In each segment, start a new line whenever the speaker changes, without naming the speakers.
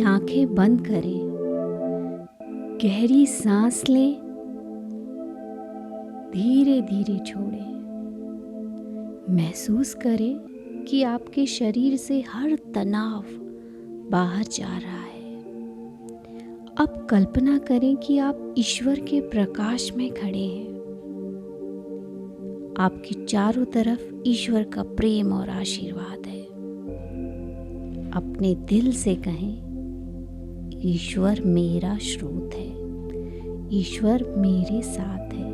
आंखें बंद करें, गहरी सांस लें, धीरे धीरे छोड़ें। महसूस करें कि आपके शरीर से हर तनाव बाहर जा रहा है। अब कल्पना करें कि आप ईश्वर के प्रकाश में खड़े हैं। आपके चारों तरफ ईश्वर का प्रेम और आशीर्वाद है। अपने दिल से कहें, ईश्वर मेरा स्रोत है, ईश्वर मेरे साथ है।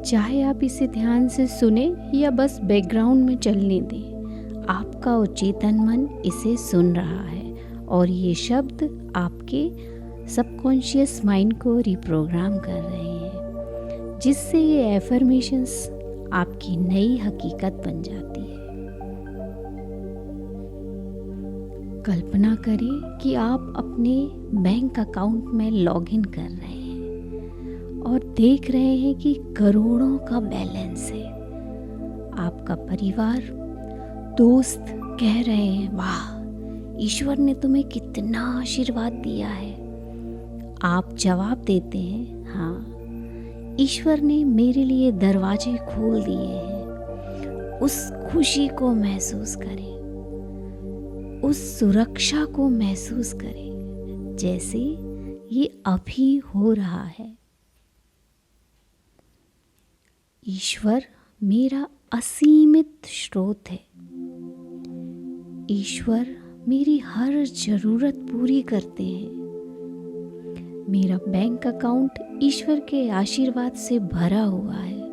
चाहे आप इसे ध्यान से सुने या बस बैकग्राउंड में चलने दें, आपका अचेतन मन इसे सुन रहा है और ये शब्द आपके सबकॉन्शियस माइंड को रिप्रोग्राम कर रहे हैं, जिससे ये एफर्मेशंस आपकी नई हकीकत बन जाती है। कल्पना करें कि आप अपने बैंक अकाउंट में लॉगिन कर रहे हैं और देख रहे हैं कि करोड़ों का बैलेंस है। आपका परिवार, दोस्त कह रहे हैं, वाह, ईश्वर ने तुम्हें कितना आशीर्वाद दिया है। आप जवाब देते हैं, हाँ, ईश्वर ने मेरे लिए दरवाजे खोल दिए हैं। उस खुशी को महसूस करें, उस सुरक्षा को महसूस करें जैसे ये अभी हो रहा है। ईश्वर मेरा असीमित स्रोत है। ईश्वर मेरी हर जरूरत पूरी करते हैं। मेरा बैंक अकाउंट ईश्वर के आशीर्वाद से भरा हुआ है।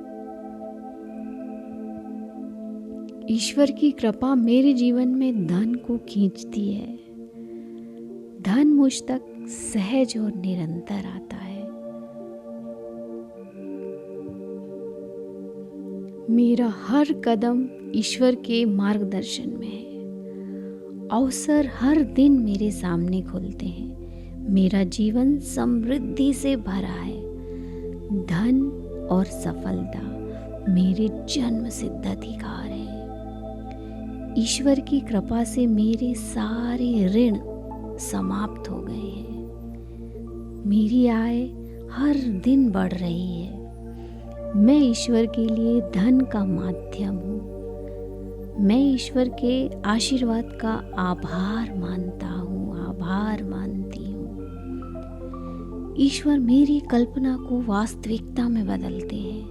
ईश्वर की कृपा मेरे जीवन में धन को खींचती है। धन मुझ तक सहज और निरंतर आता है। मेरा हर कदम ईश्वर के मार्गदर्शन में है। अवसर हर दिन मेरे सामने खुलते हैं। मेरा जीवन समृद्धि से भरा है। धन और सफलता मेरे जन्म सिद्ध अधिकार है। ईश्वर की कृपा से मेरे सारे ऋण समाप्त हो गए हैं। मेरी आय हर दिन बढ़ रही है। मैं ईश्वर के लिए धन का माध्यम हूँ। मैं ईश्वर के आशीर्वाद का आभार मानता हूँ, आभार मानती हूँ। ईश्वर मेरी कल्पना को वास्तविकता में बदलते हैं।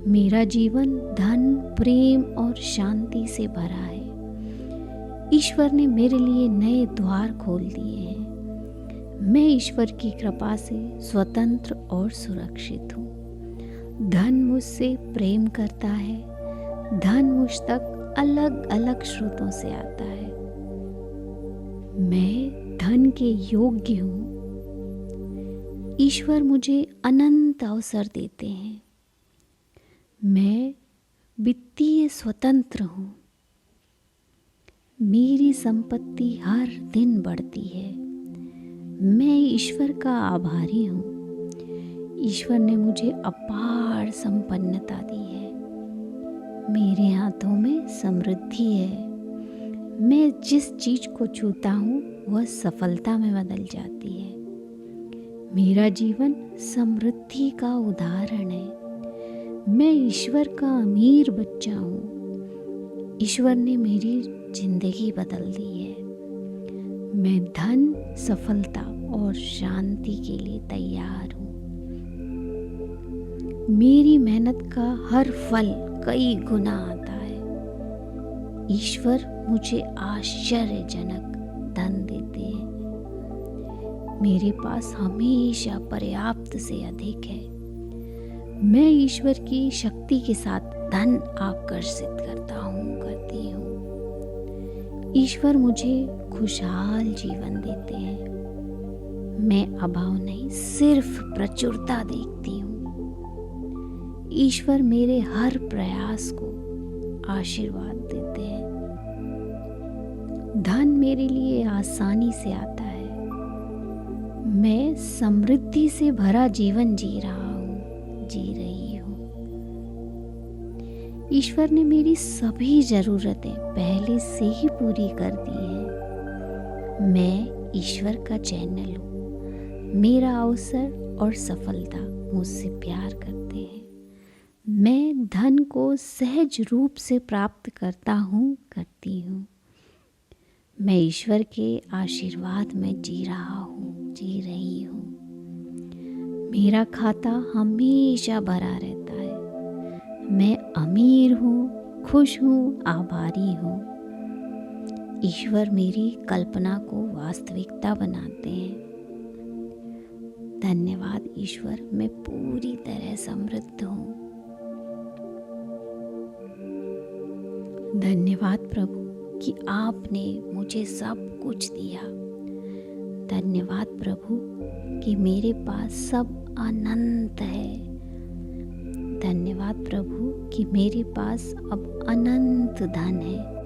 मेरा जीवन धन, प्रेम और शांति से भरा है। ईश्वर ने मेरे लिए नए द्वार खोल दिए हैं। मैं ईश्वर की कृपा से स्वतंत्र और सुरक्षित हूँ। धन मुझसे प्रेम करता है। धन मुझ तक अलग अलग स्रोतों से आता है। मैं धन के योग्य हूँ। ईश्वर मुझे अनंत अवसर देते हैं। मैं वित्तीय स्वतंत्र हूँ। मेरी संपत्ति हर दिन बढ़ती है। मैं ईश्वर का आभारी हूँ। ईश्वर ने मुझे अपार संपन्नता दी है। मेरे हाथों में समृद्धि है। मैं जिस चीज को छूता हूँ वह सफलता में बदल जाती है। मेरा जीवन समृद्धि का उदाहरण है। मैं ईश्वर का अमीर बच्चा हूँ। ईश्वर ने मेरी जिंदगी बदल दी है। मैं धन, सफलता और शांति के लिए तैयार हूँ। मेरी मेहनत का हर फल कई गुना आता है। ईश्वर मुझे आश्चर्यजनक धन देते हैं। मेरे पास हमेशा पर्याप्त से अधिक है। मैं ईश्वर की शक्ति के साथ धन आकर्षित करती हूँ। ईश्वर मुझे खुशहाल जीवन देते हैं। मैं अभाव नहीं, सिर्फ प्रचुरता देखती हूँ। ईश्वर मेरे हर प्रयास को आशीर्वाद देते हैं। धन मेरे लिए आसानी से आता है। मैं समृद्धि से भरा जीवन जी रही हूँ। ईश्वर ने मेरी सभी जरूरतें पहले से ही पूरी कर दी है। मैं ईश्वर का चैनल हूँ। मेरा अवसर और सफलता मुझसे प्यार करते हैं। मैं धन को सहज रूप से प्राप्त करता हूँ, करती हूँ। मैं ईश्वर के आशीर्वाद में जी रहा हूँ, जी रही हूँ। मेरा खाता हमेशा भरा रहता है। मैं अमीर हूँ, खुश हूँ, आभारी हूँ। ईश्वर मेरी कल्पना को वास्तविकता बनाते हैं। धन्यवाद ईश्वर, मैं पूरी तरह समृद्ध हूँ। धन्यवाद प्रभु कि आपने मुझे सब कुछ दिया। धन्यवाद प्रभु कि मेरे पास सब अनंत है। धन्यवाद प्रभु कि मेरे पास अब अनंत धन है।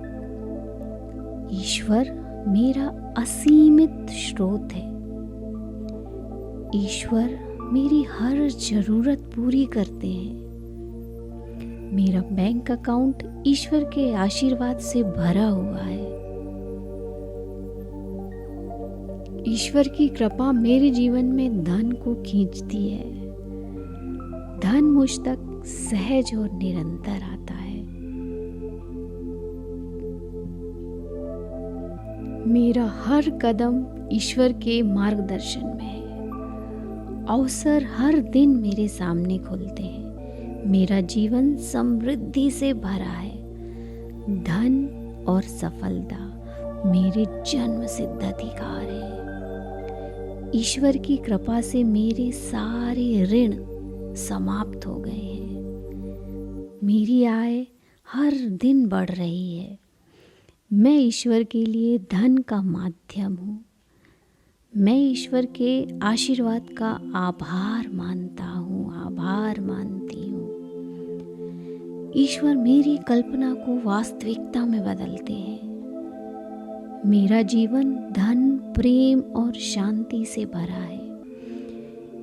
ईश्वर मेरा असीमित स्रोत है। ईश्वर मेरी हर जरूरत पूरी करते हैं। मेरा बैंक अकाउंट ईश्वर के आशीर्वाद से भरा हुआ है। ईश्वर की कृपा मेरे जीवन में धन को खींचती है। धन मुझ तक सहज और निरंतर आता है। मेरा हर कदम ईश्वर के मार्गदर्शन में है। अवसर हर दिन मेरे सामने खुलते हैं। मेरा जीवन समृद्धि से भरा है। धन और सफलता मेरे जन्म सिद्ध अधिकार है। ईश्वर की कृपा से मेरे सारे ऋण समाप्त हो गए हैं। मेरी आय हर दिन बढ़ रही है। मैं ईश्वर के लिए धन का माध्यम हूँ। मैं ईश्वर के आशीर्वाद का आभार मानता हूँ, आभार मानती हूँ। ईश्वर मेरी कल्पना को वास्तविकता में बदलते हैं। मेरा जीवन धन, प्रेम और शांति से भरा है।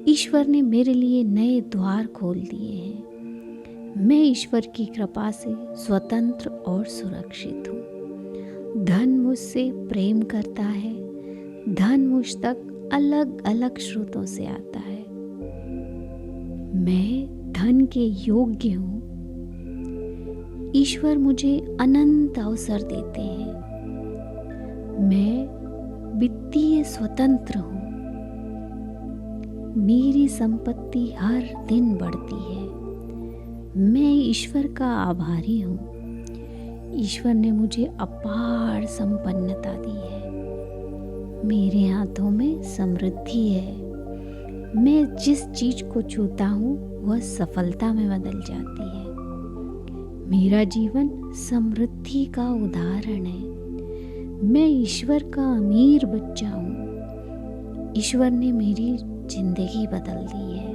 ईश्वर ने मेरे लिए नए द्वार खोल दिए हैं। मैं ईश्वर की कृपा से स्वतंत्र और सुरक्षित हूँ। धन मुझसे प्रेम करता है। धन मुझ तक अलग अलग स्रोतों से आता है। मैं धन के योग्य हूँ। ईश्वर मुझे अनंत अवसर देते हैं। मैं वित्तीय स्वतंत्र हूँ। मेरी संपत्ति हर दिन बढ़ती है। मैं ईश्वर का आभारी हूँ। ईश्वर ने मुझे अपार संपन्नता दी है। मेरे हाथों में समृद्धि है। मैं जिस चीज को छूता हूँ वह सफलता में बदल जाती है। मेरा जीवन समृद्धि का उदाहरण है। मैं ईश्वर का अमीर बच्चा हूँ। ईश्वर ने मेरी जिंदगी बदल दी है।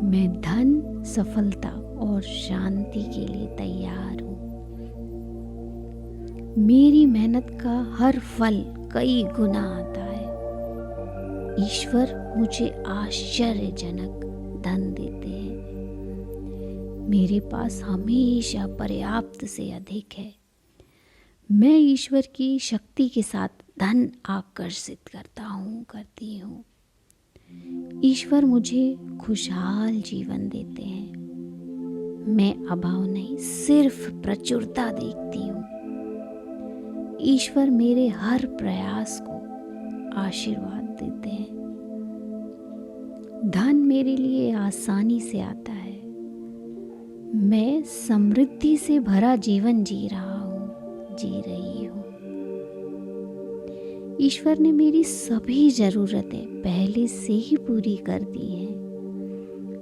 मैं धन, सफलता और शांति के लिए तैयार हूँ। मेरी मेहनत का हर फल कई गुना आता है। ईश्वर मुझे आश्चर्यजनक धन देते हैं। मेरे पास हमेशा पर्याप्त से अधिक है। मैं ईश्वर की शक्ति के साथ धन आकर्षित करता हूँ, करती हूँ। ईश्वर मुझे खुशहाल जीवन देते हैं। मैं अभाव नहीं, सिर्फ प्रचुरता देखती हूँ। ईश्वर मेरे हर प्रयास को आशीर्वाद देते हैं। धन मेरे लिए आसानी से आता है। मैं समृद्धि से भरा जीवन जी रहा हूँ, जी रही हूँ। ईश्वर ने मेरी सभी जरूरतें पहले से ही पूरी कर दी हैं।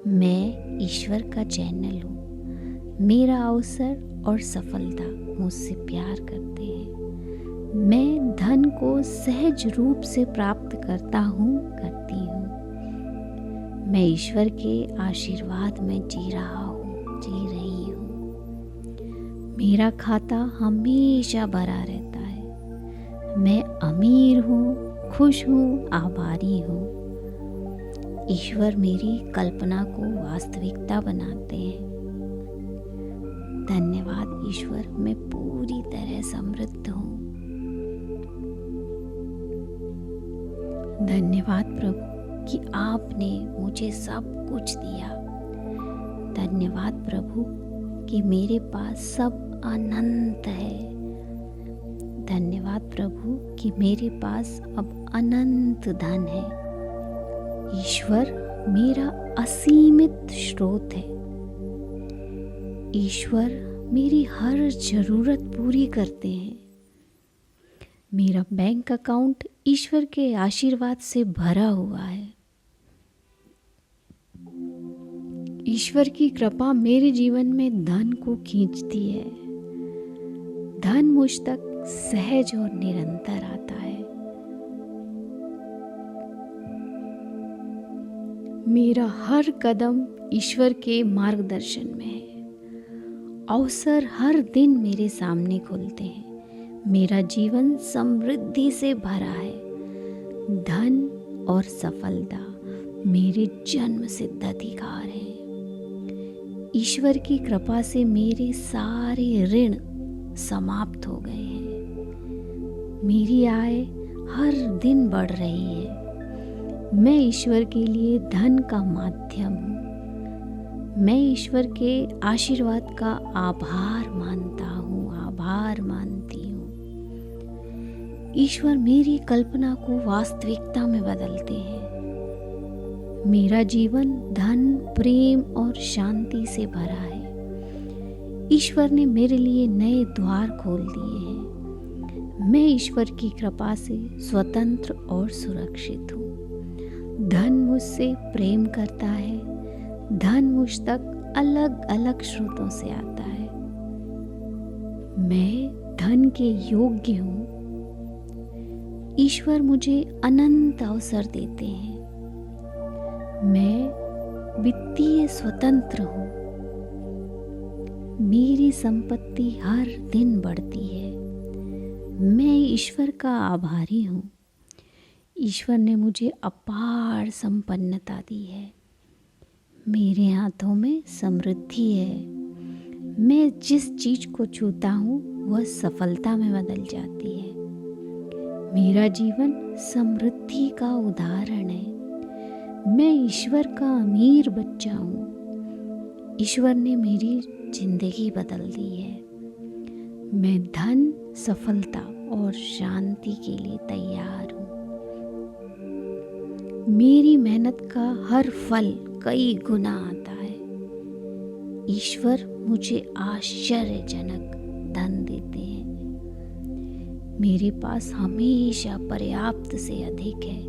मैं ईश्वर का चैनल हूँ। मेरा अवसर और सफलता मुझसे प्यार करते हैं। मैं धन को सहज रूप से प्राप्त करता हूँ, करती हूँ। मैं ईश्वर के आशीर्वाद में जी रहा हूँ, जी रही हूँ। मेरा खाता हमेशा भरा रहता है। मैं अमीर हूँ, खुश हूँ, आभारी हूँ। ईश्वर मेरी कल्पना को वास्तविकता बनाते हैं। धन्यवाद ईश्वर, मैं पूरी तरह समृद्ध हूँ। धन्यवाद प्रभु कि आपने मुझे सब कुछ दिया। धन्यवाद प्रभु कि मेरे पास सब अनंत है। धन्यवाद प्रभु कि मेरे पास अब अनंत धन है। ईश्वर मेरा असीमित स्रोत है। ईश्वर मेरी हर जरूरत पूरी करते हैं। मेरा बैंक अकाउंट ईश्वर के आशीर्वाद से भरा हुआ है। ईश्वर की कृपा मेरे जीवन में धन को खींचती है। धन मुझ तक सहज और निरंतर आता है। मेरा हर कदम ईश्वर के मार्गदर्शन में है। अवसर हर दिन मेरे सामने खुलते हैं। मेरा जीवन समृद्धि से भरा है। धन और सफलता मेरे जन्म सिद्ध अधिकार है। ईश्वर की कृपा से मेरे सारे ऋण समाप्त हो गए हैं। मेरी आय हर दिन बढ़ रही है। मैं ईश्वर के लिए धन का माध्यम हूँ। मैं ईश्वर के आशीर्वाद का आभार मानता हूँ, आभार मानती हूँ। ईश्वर मेरी कल्पना को वास्तविकता में बदलते हैं। मेरा जीवन धन, प्रेम और शांति से भरा है। ईश्वर ने मेरे लिए नए द्वार खोल दिए हैं। मैं ईश्वर की कृपा से स्वतंत्र और सुरक्षित हूँ। धन मुझसे प्रेम करता है। धन मुझ तक अलग अलग स्रोतों से आता है। मैं धन के योग्य हूँ। ईश्वर मुझे अनंत अवसर देते हैं। मैं वित्तीय स्वतंत्र हूँ। मेरी संपत्ति हर दिन बढ़ती है। मैं ईश्वर का आभारी हूँ। ईश्वर ने मुझे अपार संपन्नता दी है। मेरे हाथों में समृद्धि है। मैं जिस चीज को छूता हूँ वह सफलता में बदल जाती है। मेरा जीवन समृद्धि का उदाहरण है। मैं ईश्वर का अमीर बच्चा हूँ। ईश्वर ने मेरी जिंदगी बदल दी है। मैं धन, सफलता और शांति के लिए तैयार हूँ। मेरी मेहनत का हर फल कई गुना आता है। ईश्वर मुझे आश्चर्यजनक धन देते हैं। मेरे पास हमेशा पर्याप्त से अधिक है।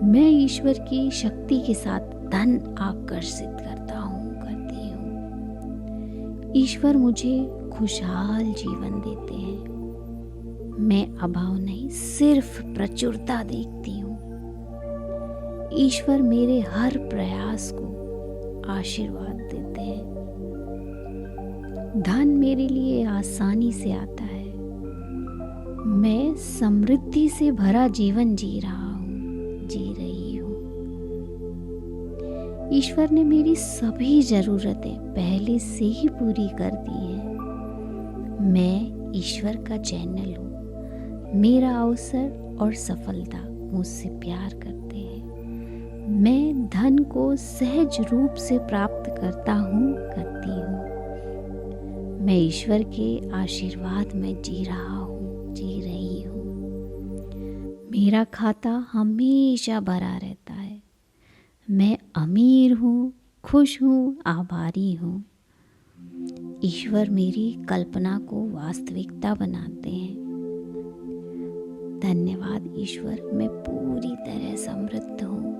मैं ईश्वर की शक्ति के साथ धन आकर्षित करती हूँ। ईश्वर मुझे खुशहाल जीवन देते हैं। मैं अभाव नहीं, सिर्फ प्रचुरता देखती हूँ। ईश्वर मेरे हर प्रयास को आशीर्वाद देते हैं। धन मेरे लिए आसानी से आता है। मैं समृद्धि से भरा जीवन जी रही हूँ। ईश्वर ने मेरी सभी जरूरतें पहले से ही पूरी कर दी हैं। मैं ईश्वर का चैनल हूँ। मेरा अवसर और सफलता मुझसे प्यार करते हैं। मैं धन को सहज रूप से प्राप्त करती हूँ। मैं ईश्वर के आशीर्वाद में जी रही हूँ। मेरा खाता हमेशा भरा रहता है। मैं अमीर हूँ, खुश हूँ, आभारी हूँ। ईश्वर मेरी कल्पना को वास्तविकता बनाते हैं। धन्यवाद ईश्वर, मैं पूरी तरह समृद्ध हूँ।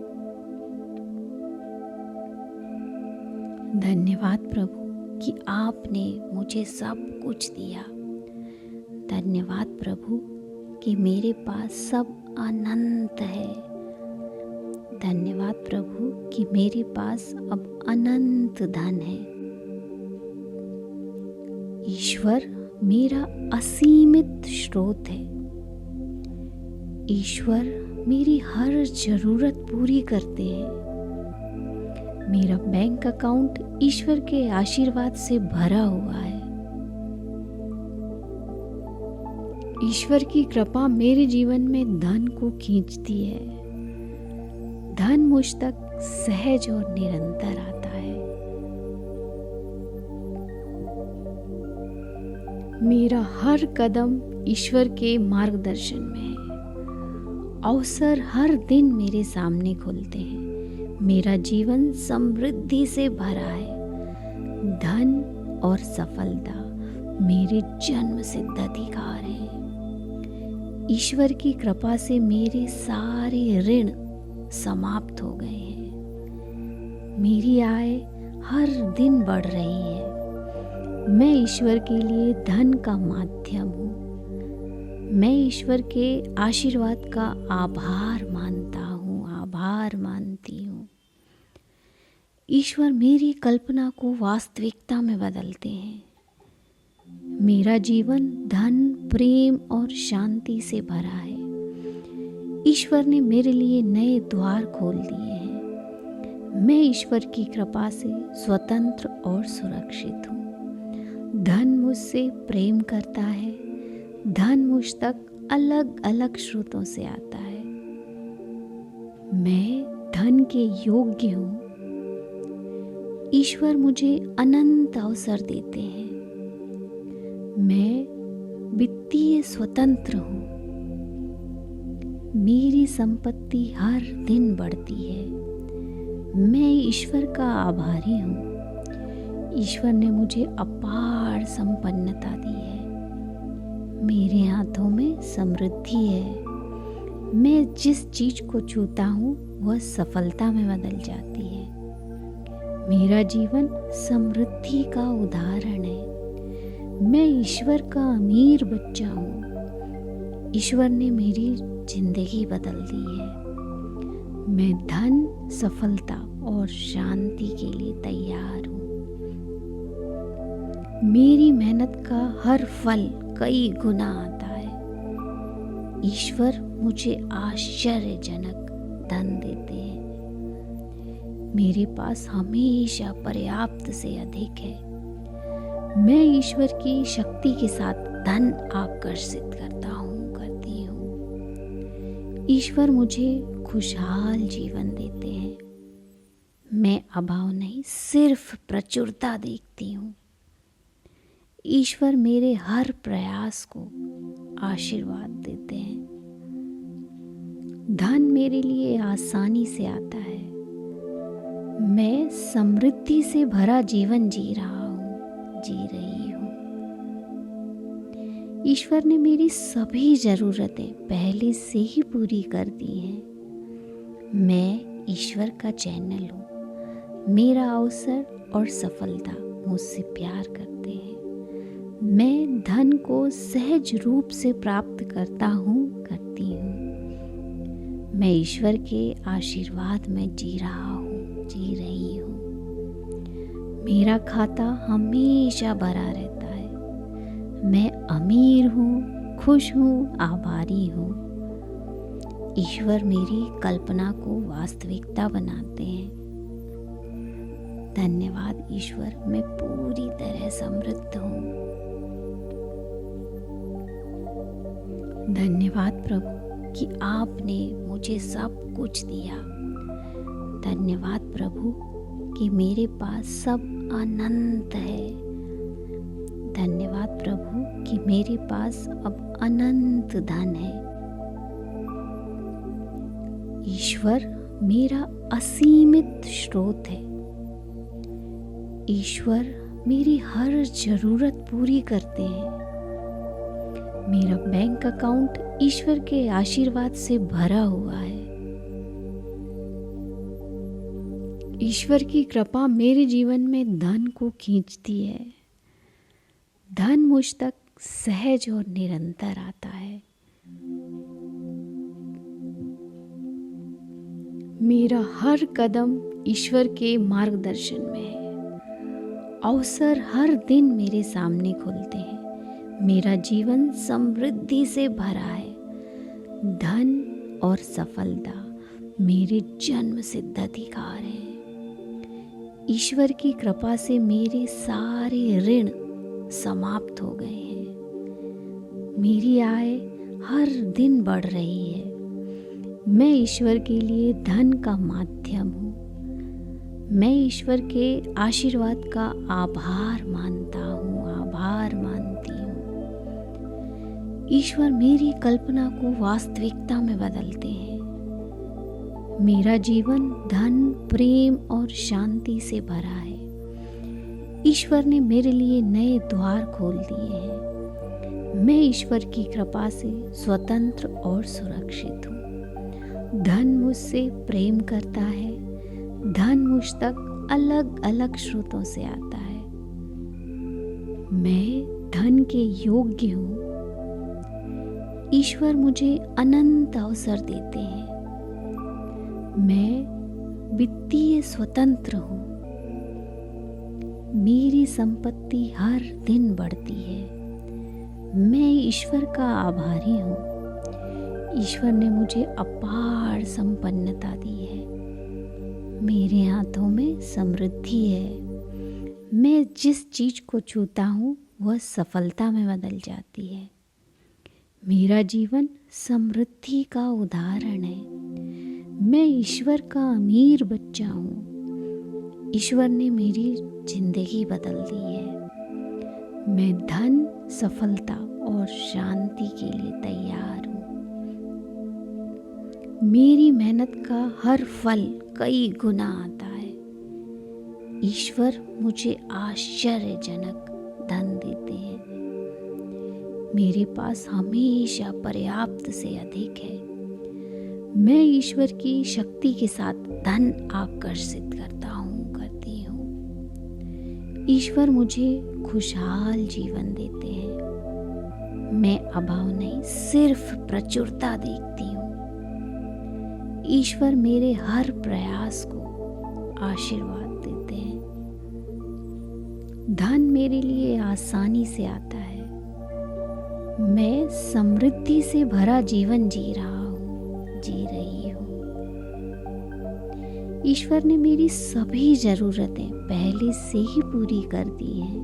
धन्यवाद प्रभु कि आपने मुझे सब कुछ दिया। धन्यवाद प्रभु कि मेरे पास सब अनंत है। धन्यवाद प्रभु कि मेरे पास अब अनंत धन है। ईश्वर मेरा असीमित स्रोत है। ईश्वर मेरी हर जरूरत पूरी करते हैं। मेरा बैंक अकाउंट ईश्वर के आशीर्वाद से भरा हुआ है। ईश्वर की कृपा मेरे जीवन में धन को खींचती है। धन मुझ तक सहज और निरंतर आता है। मेरा हर कदम ईश्वर के मार्गदर्शन में है। अवसर हर दिन मेरे सामने खुलते हैं। मेरा जीवन समृद्धि से भरा है। धन और सफलता मेरे जन्म सिद्ध अधिकार है। ईश्वर की कृपा से मेरे सारे ऋण समाप्त हो गए हैं। मेरी आय हर दिन बढ़ रही है। मैं ईश्वर के लिए धन का माध्यम हूँ। मैं ईश्वर के आशीर्वाद का आभार मानता हूँ, आभार मानती हूँ। ईश्वर मेरी कल्पना को वास्तविकता में बदलते हैं। मेरा जीवन धन, प्रेम और शांति से भरा है। ईश्वर ने मेरे लिए नए द्वार खोल दिए हैं। मैं ईश्वर की कृपा से स्वतंत्र और सुरक्षित हूँ। धन मुझसे प्रेम करता है। धन मुझ तक अलग अलग स्रोतों से आता है। मैं धन के योग्य हूँ। ईश्वर मुझे अनंत अवसर देते हैं। मैं वित्तीय स्वतंत्र हूँ। मेरी संपत्ति हर दिन बढ़ती है। मैं ईश्वर का आभारी हूँ। ईश्वर ने मुझे अपार संपन्नता दी है। मेरे हाथों में समृद्धि है। मैं जिस चीज को छूता हूँ वह सफलता में बदल जाती है। मेरा जीवन समृद्धि का उदाहरण है। मैं ईश्वर का अमीर बच्चा हूँ। ईश्वर ने मेरी जिंदगी बदल दी है। मैं धन, सफलता और शांति के लिए तैयार हूँ। मेरी मेहनत का हर फल कई गुना आता है। ईश्वर मुझे आश्चर्यजनक धन देते हैं। मेरे पास हमेशा पर्याप्त से अधिक है। मैं ईश्वर की शक्ति के साथ धन आकर्षित करती हूँ। ईश्वर मुझे खुशहाल जीवन देते हैं। मैं अभाव नहीं, सिर्फ प्रचुरता देखती हूँ। ईश्वर मेरे हर प्रयास को आशीर्वाद देते हैं। धन मेरे लिए आसानी से आता है। मैं समृद्धि से भरा जीवन जी रही हूँ। ईश्वर ने मेरी सभी जरूरतें पहले से ही पूरी कर दी हैं। मैं ईश्वर का चैनल हूँ। मेरा अवसर और सफलता मुझसे प्यार करते हैं। मैं धन को सहज रूप से प्राप्त करती हूँ। मैं ईश्वर के आशीर्वाद में जी रही हूँ। मेरा खाता हमेशा भरा रहता है। मैं अमीर हूँ, खुश हूँ, आभारी हूँ। ईश्वर मेरी कल्पना को वास्तविकता बनाते हैं। धन्यवाद ईश्वर, मैं पूरी तरह समृद्ध हूँ। धन्यवाद प्रभु कि आपने मुझे सब कुछ दिया। धन्यवाद प्रभु कि मेरे पास सब अनंत है। धन्यवाद प्रभु कि मेरे पास अब अनंत धन है। ईश्वर मेरा असीमित स्रोत है। ईश्वर मेरी हर जरूरत पूरी करते हैं। मेरा बैंक अकाउंट ईश्वर के आशीर्वाद से भरा हुआ है। ईश्वर की कृपा मेरे जीवन में धन को खींचती है। धन मुझ तक सहज और निरंतर आता है। मेरा हर कदम ईश्वर के मार्गदर्शन में है। अवसर हर दिन मेरे सामने खुलते हैं। मेरा जीवन समृद्धि से भरा है। धन और सफलता मेरे जन्म सिद्ध अधिकार है। ईश्वर की कृपा से मेरे सारे ऋण समाप्त हो गए हैं। मेरी आय हर दिन बढ़ रही है। मैं ईश्वर के लिए धन का माध्यम हूँ। मैं ईश्वर के आशीर्वाद का आभार मानता हूँ, आभार मानती हूँ। ईश्वर मेरी कल्पना को वास्तविकता में बदलते हैं। मेरा जीवन धन, प्रेम और शांति से भरा है। ईश्वर ने मेरे लिए नए द्वार खोल दिए हैं। मैं ईश्वर की कृपा से स्वतंत्र और सुरक्षित हूँ। धन मुझसे प्रेम करता है। धन मुझ तक अलग अलग स्रोतों से आता है। मैं धन के योग्य हूँ। ईश्वर मुझे अनंत अवसर देते हैं। मैं वित्तीय स्वतंत्र हूँ। मेरी संपत्ति हर दिन बढ़ती है। मैं ईश्वर का आभारी हूँ। ईश्वर ने मुझे अपार संपन्नता दी है। मेरे हाथों में समृद्धि है। मैं जिस चीज को छूता हूँ वह सफलता में बदल जाती है। मेरा जीवन समृद्धि का उदाहरण है। मैं ईश्वर का अमीर बच्चा हूँ। ईश्वर ने मेरी जिंदगी बदल दी है। मैं धन, सफलता और शांति के लिए तैयार हूँ। मेरी मेहनत का हर फल कई गुना आता है। ईश्वर मुझे आश्चर्यजनक धन देते हैं। मेरे पास हमेशा पर्याप्त से अधिक है। मैं ईश्वर की शक्ति के साथ धन आकर्षित करती हूँ। ईश्वर मुझे खुशहाल जीवन देते हैं। मैं अभाव नहीं, सिर्फ प्रचुरता देखती हूँ। ईश्वर मेरे हर प्रयास को आशीर्वाद देते हैं। धन मेरे लिए आसानी से आता है। मैं समृद्धि से भरा जीवन जी रही हूँ। ईश्वर ने मेरी सभी जरूरतें पहले से ही पूरी कर दी हैं।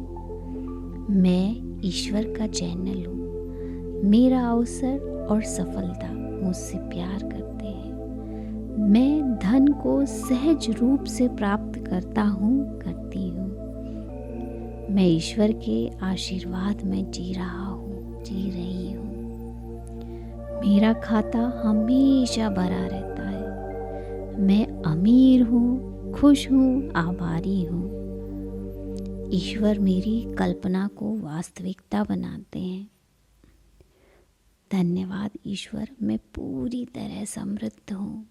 मैं ईश्वर का चैनल हूँ। मेरा अवसर और सफलता मुझसे प्यार करते हैं। मैं धन को सहज रूप से प्राप्त करती हूँ। मैं ईश्वर के आशीर्वाद में जी रही हूँ। मेरा खाता हमेशा भरा रहता है। मैं अमीर हूँ, खुश हूँ, आभारी हूँ। ईश्वर मेरी कल्पना को वास्तविकता बनाते हैं। धन्यवाद ईश्वर, मैं पूरी तरह समृद्ध हूँ।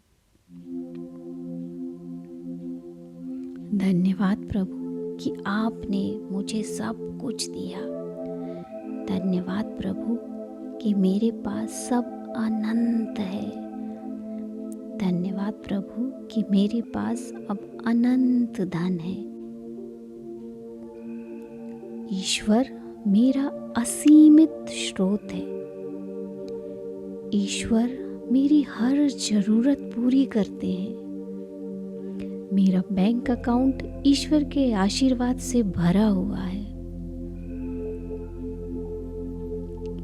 धन्यवाद प्रभु कि आपने मुझे सब कुछ दिया। धन्यवाद प्रभु कि मेरे पास सब अनंत है। धन्यवाद प्रभु कि मेरे पास अब अनंत धन है। ईश्वर मेरा असीमित स्रोत है। ईश्वर मेरी हर जरूरत पूरी करते हैं। मेरा बैंक अकाउंट ईश्वर के आशीर्वाद से भरा हुआ है।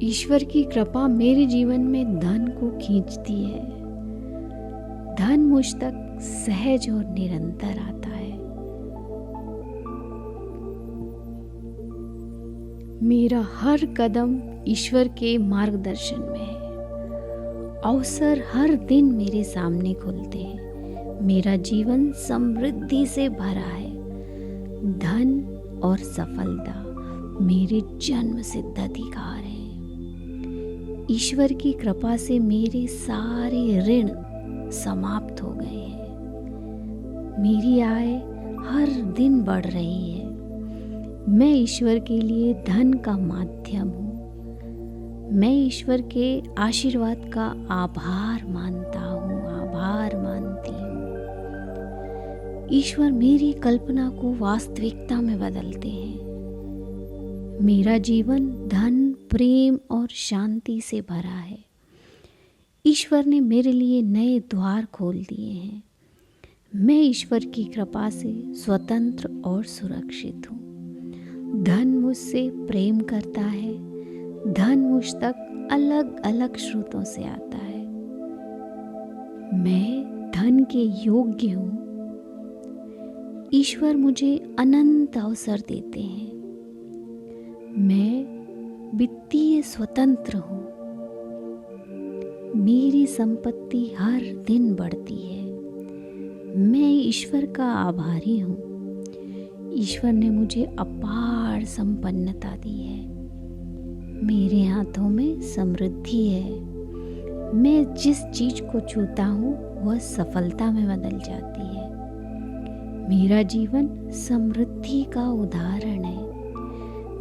ईश्वर की कृपा मेरे जीवन में धन को खींचती है। धन मुझ तक सहज और निरंतर आता है। मेरा हर कदम ईश्वर के मार्गदर्शन में है। अवसर हर दिन मेरे सामने खुलते हैं। मेरा जीवन समृद्धि से भरा है। धन और सफलता मेरे जन्म सिद्ध अधिकार है। ईश्वर की कृपा से मेरे सारे ऋण समाप्त हो गए हैं। मेरी आय हर दिन बढ़ रही है। मैं ईश्वर के लिए धन का माध्यम हूँ। मैं ईश्वर के आशीर्वाद का आभार मानता हूँ, आभार मानती हूँ। ईश्वर मेरी कल्पना को वास्तविकता में बदलते हैं। मेरा जीवन धन, प्रेम और शांति से भरा है। ईश्वर ने मेरे लिए नए द्वार खोल दिए हैं। मैं ईश्वर की कृपा से स्वतंत्र और सुरक्षित हूँ। धन मुझसे प्रेम करता है। धन मुझ तक अलग अलग स्रोतों से आता है। मैं धन के योग्य हूँ। ईश्वर मुझे अनंत अवसर देते हैं। मैं वित्तीय स्वतंत्र हूँ। मेरी संपत्ति हर दिन बढ़ती है। मैं ईश्वर का आभारी हूँ। ईश्वर ने मुझे अपार संपन्नता दी है। मेरे हाथों में समृद्धि है। मैं जिस चीज को छूता हूँ वह सफलता में बदल जाती है। मेरा जीवन समृद्धि का उदाहरण है।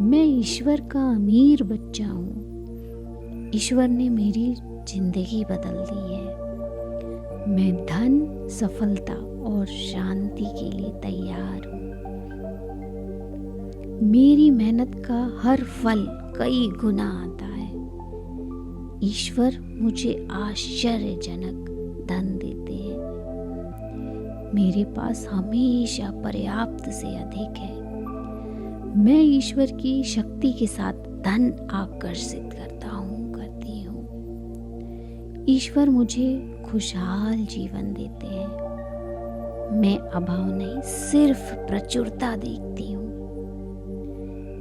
मैं ईश्वर का अमीर बच्चा हूँ। ईश्वर ने मेरी जिंदगी बदल दी है। मैं धन, सफलता और शांति के लिए तैयार हूँ। मेरी मेहनत का हर फल कई गुना आता है। ईश्वर मुझे आश्चर्यजनक धन देते हैं। मेरे पास हमेशा पर्याप्त से अधिक है। मैं ईश्वर की शक्ति के साथ धन आकर्षित करती हूँ। ईश्वर मुझे खुशहाल जीवन देते हैं। मैं अभाव नहीं, सिर्फ प्रचुरता देखती हूँ।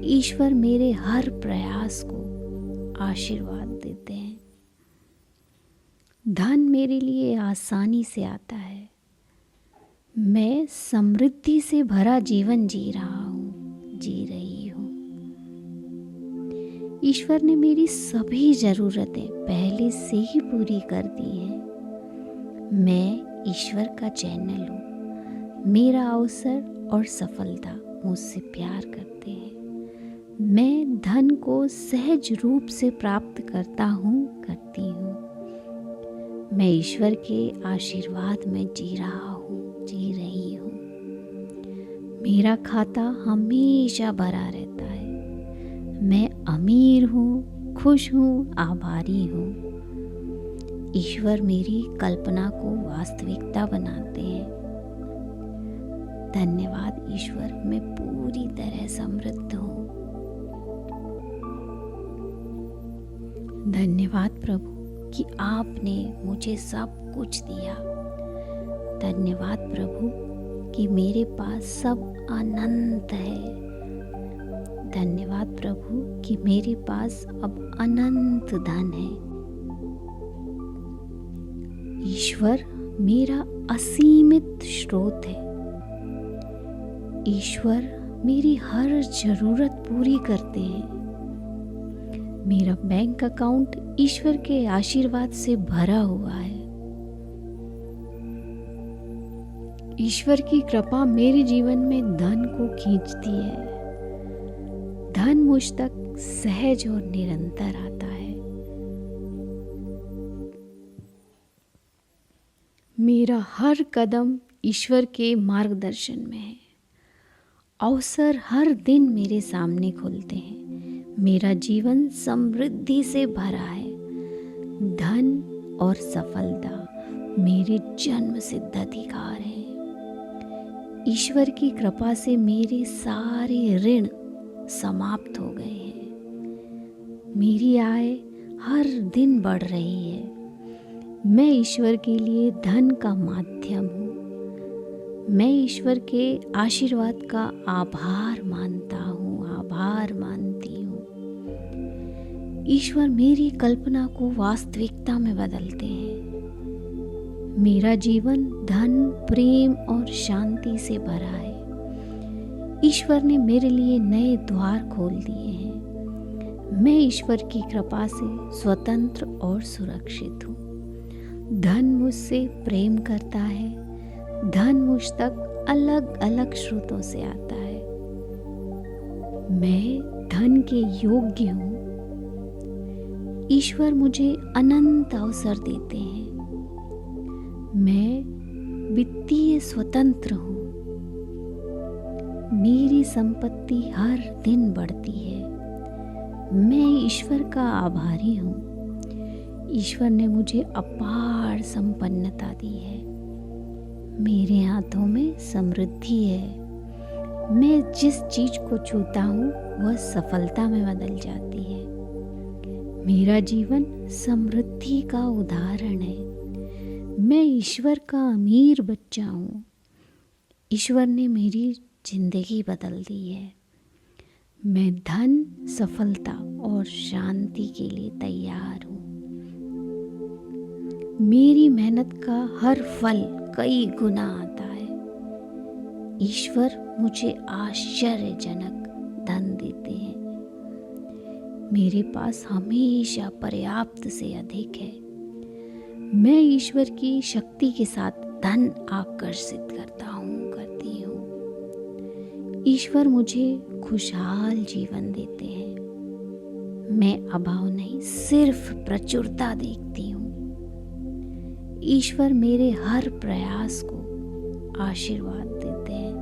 ईश्वर मेरे हर प्रयास को आशीर्वाद देते हैं। धन मेरे लिए आसानी से आता है। मैं समृद्धि से भरा जीवन जी रही हूँ। ईश्वर ने मेरी सभी जरूरतें पहले से ही पूरी कर दी हैं। मैं ईश्वर का चैनल हूँ। मेरा अवसर और सफलता मुझसे प्यार करते हैं। मैं धन को सहज रूप से प्राप्त करती हूँ। मैं ईश्वर के आशीर्वाद में जी रही हूँ। मेरा खाता हमेशा भरा रहता है। मैं अमीर हूँ, खुश हूँ, आभारी हूँ। ईश्वर मेरी कल्पना को वास्तविकता बनाते हैं। धन्यवाद ईश्वर, मैं पूरी तरह समृद्ध हूँ। धन्यवाद प्रभु कि आपने मुझे सब कुछ दिया। धन्यवाद प्रभु कि मेरे पास सब अनंत है। धन्यवाद प्रभु कि मेरे पास अब अनंत धन है। ईश्वर मेरा असीमित स्रोत है। ईश्वर मेरी हर जरूरत पूरी करते हैं। मेरा बैंक अकाउंट ईश्वर के आशीर्वाद से भरा हुआ है। ईश्वर की कृपा मेरे जीवन में धन को खींचती है। धन मुझ तक सहज और निरंतर आता है। मेरा हर कदम ईश्वर के मार्गदर्शन में है। अवसर हर दिन मेरे सामने खुलते हैं। मेरा जीवन समृद्धि से भरा है। धन और सफलता मेरे जन्म सिद्ध अधिकार है। ईश्वर की कृपा से मेरे सारे ऋण समाप्त हो गए हैं। मेरी आय हर दिन बढ़ रही है। मैं ईश्वर के लिए धन का माध्यम हूँ। मैं ईश्वर के आशीर्वाद का आभार मानती हूँ। ईश्वर मेरी कल्पना को वास्तविकता में बदलते हैं। मेरा जीवन धन, प्रेम और शांति से भरा है। ईश्वर ने मेरे लिए नए द्वार खोल दिए हैं। मैं ईश्वर की कृपा से स्वतंत्र और सुरक्षित हूँ। धन मुझसे प्रेम करता है। धन मुझ तक अलग अलग स्रोतों से आता है। मैं धन के योग्य हूँ। ईश्वर मुझे अनंत अवसर देते हैं। मैं वित्तीय स्वतंत्र हूँ। मेरी संपत्ति हर दिन बढ़ती है। मैं ईश्वर का आभारी हूँ। ईश्वर ने मुझे अपार संपन्नता दी है। मेरे हाथों में समृद्धि है। मैं जिस चीज को छूता हूँ वह सफलता में बदल जाती है। मेरा जीवन समृद्धि का उदाहरण है। मैं ईश्वर का अमीर बच्चा हूँ। ईश्वर ने मेरी जिंदगी बदल दी है। मैं धन, सफलता और शांति के लिए तैयार हूँ। मेरी मेहनत का हर फल कई गुना आता है। ईश्वर मुझे आश्चर्यजनक धन देते हैं। मेरे पास हमेशा पर्याप्त से अधिक है। मैं ईश्वर की शक्ति के साथ धन आकर्षित करती हूँ। ईश्वर मुझे खुशहाल जीवन देते हैं। मैं अभाव नहीं, सिर्फ प्रचुरता देखती हूँ। ईश्वर मेरे हर प्रयास को आशीर्वाद देते हैं।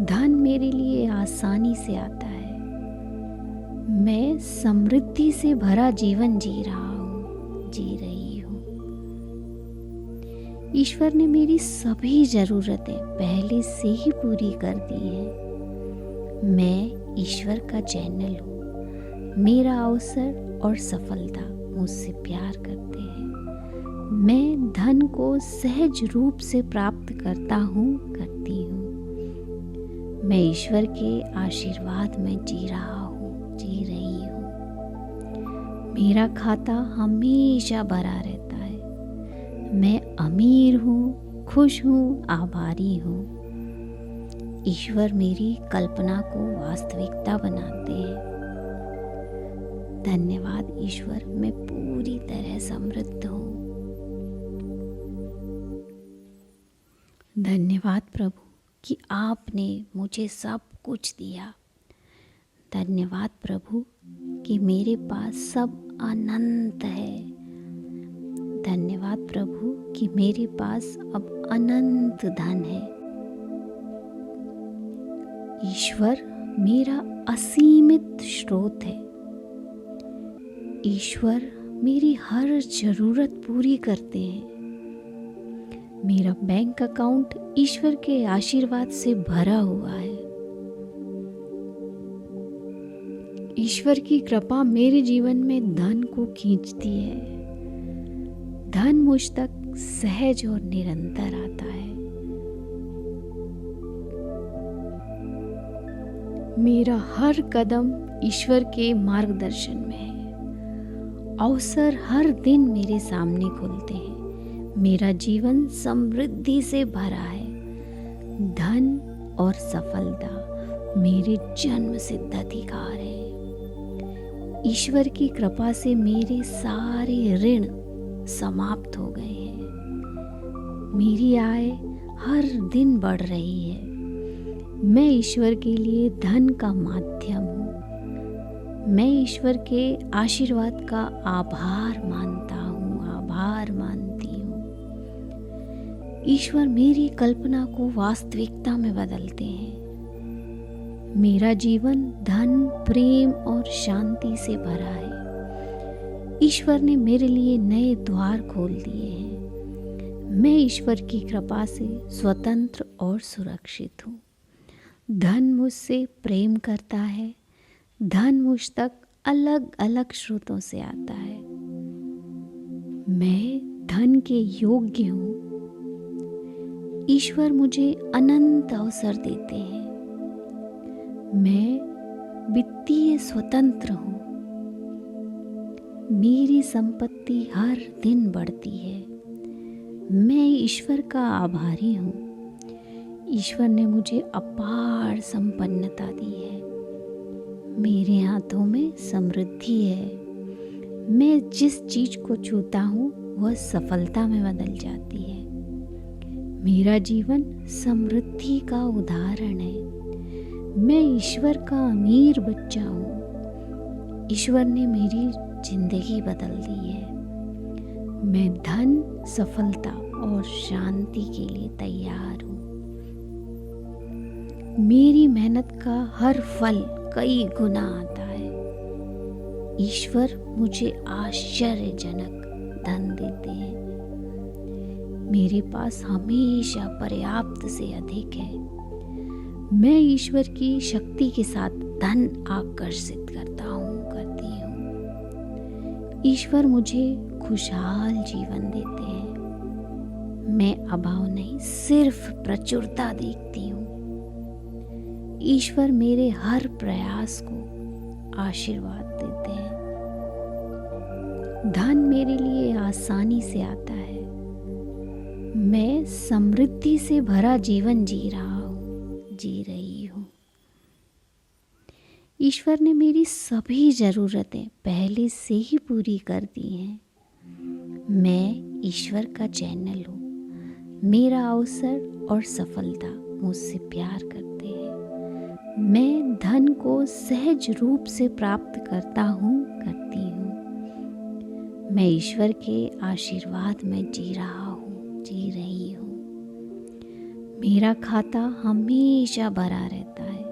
धन मेरे लिए आसानी से आता है। मैं समृद्धि से भरा जीवन जी रही हूँ। ईश्वर ने मेरी सभी ज़रूरतें पहले से ही पूरी कर दी है। मैं ईश्वर का चैनल हूँ। मेरा अवसर और सफलता मुझसे प्यार करते हैं। मैं धन को सहज रूप से प्राप्त करती हूँ। मैं ईश्वर के आशीर्वाद में जी रही हूँ। मेरा खाता हमेशा भरा रहता है। मैं अमीर हूँ, खुश हूँ, आभारी हूँ। ईश्वर मेरी कल्पना को वास्तविकता बनाते हैं। धन्यवाद ईश्वर, मैं पूरी तरह समृद्ध हूँ। धन्यवाद प्रभु कि आपने मुझे सब कुछ दिया। धन्यवाद प्रभु कि मेरे पास सब अनंत है। धन्यवाद प्रभु कि मेरे पास अब अनंत धन है। ईश्वर मेरा असीमित स्रोत है। ईश्वर मेरी हर जरूरत पूरी करते हैं। मेरा बैंक अकाउंट ईश्वर के आशीर्वाद से भरा हुआ है। ईश्वर की कृपा मेरे जीवन में धन को खींचती है। धन मुझ तक सहज और निरंतर आता है। मेरा हर कदम ईश्वर के मार्गदर्शन में है। अवसर हर दिन मेरे सामने खुलते हैं। मेरा जीवन समृद्धि से भरा है। धन और सफलता मेरे जन्म सिद्ध अधिकार है। ईश्वर की कृपा से मेरे सारे ऋण समाप्त हो गए हैं। मेरी आय हर दिन बढ़ रही है। मैं ईश्वर के लिए धन का माध्यम हूँ। मैं ईश्वर के आशीर्वाद का आभार मानती हूँ। ईश्वर मेरी कल्पना को वास्तविकता में बदलते हैं। मेरा जीवन धन, प्रेम और शांति से भरा है। ईश्वर ने मेरे लिए नए द्वार खोल दिए हैं। मैं ईश्वर की कृपा से स्वतंत्र और सुरक्षित हूँ। धन मुझसे प्रेम करता है। धन मुझ तक अलग अलग स्रोतों से आता है। मैं धन के योग्य हूँ। ईश्वर मुझे अनंत अवसर देते हैं। मैं वित्तीय स्वतंत्र हूँ। मेरी संपत्ति हर दिन बढ़ती है। मैं ईश्वर का आभारी हूँ। ईश्वर ने मुझे अपार संपन्नता दी है। मेरे हाथों में समृद्धि है। मैं जिस चीज को छूता हूँ वह सफलता में बदल जाती है। मेरा जीवन समृद्धि का उदाहरण है। मैं ईश्वर का अमीर बच्चा हूँ। ईश्वर ने मेरी जिंदगी बदल दी है। मैं धन, सफलता और शांति के लिए तैयार हूँ। मेरी मेहनत का हर फल कई गुना आता है। ईश्वर मुझे आश्चर्यजनक धन देते हैं। मेरे पास हमेशा पर्याप्त से अधिक है। मैं ईश्वर की शक्ति के साथ धन आकर्षित करती हूँ। ईश्वर मुझे खुशहाल जीवन देते हैं। मैं अभाव नहीं, सिर्फ प्रचुरता देखती हूँ। ईश्वर मेरे हर प्रयास को आशीर्वाद देते हैं। धन मेरे लिए आसानी से आता है। मैं समृद्धि से भरा जीवन जी रही हूँ। ईश्वर ने मेरी सभी ज़रूरतें पहले से ही पूरी कर दी हैं। मैं ईश्वर का चैनल हूँ। मेरा अवसर और सफलता मुझसे प्यार करते हैं। मैं धन को सहज रूप से प्राप्त करती हूँ। मैं ईश्वर के आशीर्वाद में जी रही हूँ। मेरा खाता हमेशा भरा रहता है।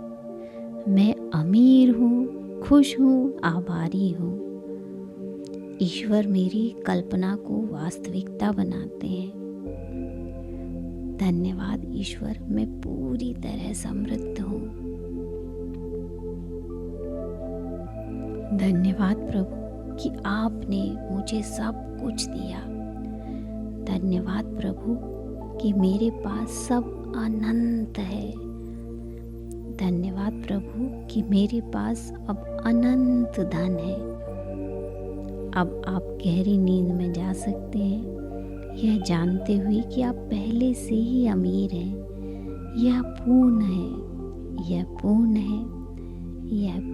मैं अमीर हूँ, खुश हूँ, आभारी हूँ। ईश्वर मेरी कल्पना को वास्तविकता बनाते हैं। धन्यवाद ईश्वर, मैं पूरी तरह समृद्ध हूँ। धन्यवाद प्रभु कि आपने मुझे सब कुछ दिया। धन्यवाद प्रभु कि मेरे पास सब अनंत है। धन्यवाद प्रभु कि मेरे पास अब अनंत धन है। अब आप गहरी नींद में जा सकते हैं, यह जानते हुए कि आप पहले से ही अमीर हैं। यह पूर्ण है, यह पूर्ण है, यह